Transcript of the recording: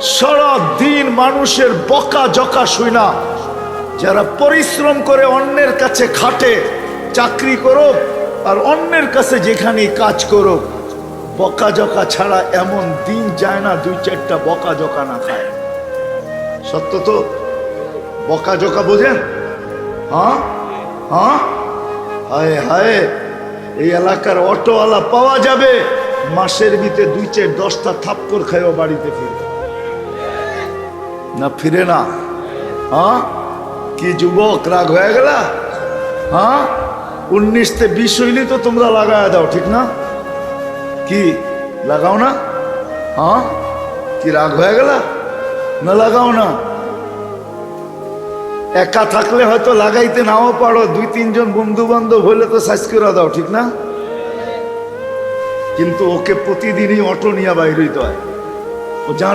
সারা দিন মানুষের বকা জকা শুনা, যারা পরিশ্রম করে অন্যের কাছে খাটে, চাকরি করো আর অন্যের কাছে যেখানেই কাজ করো, বকা জকা ছাড়া এমন দিন যায় না দুই চারটা বকা জকা না খায়। সত্য তো? বকা জকা বোঝেন? হ্যাঁ হ্যাঁ, হায় হায়, এই এলাকার অটোওয়ালা পাওয়া যাবে মাসের ভিতরে 2-4-10টা থাপ্পড় খাইও বাড়িতে ফিরে না, ফিরে না। হ্যাঁ, কি যুবক রাগ হয়ে গেল? হ্যাঁ, 19-20 হইলে তো তোমরা লাগায় দাও, ঠিক না? কি লাগাও না? হ্যাঁ, কি রাগ হয়ে গেল? না লাগাও না? একা থাকলে হয়তো লাগাইতে নাও পারো, 2-3 জন বন্ধু বান্ধব হইলে তো সাইজ করে দাও, ঠিক না? কিন্তু ওকে প্রতিদিনই অটো নিয়ে বাইর হইতে হয়, ও জানে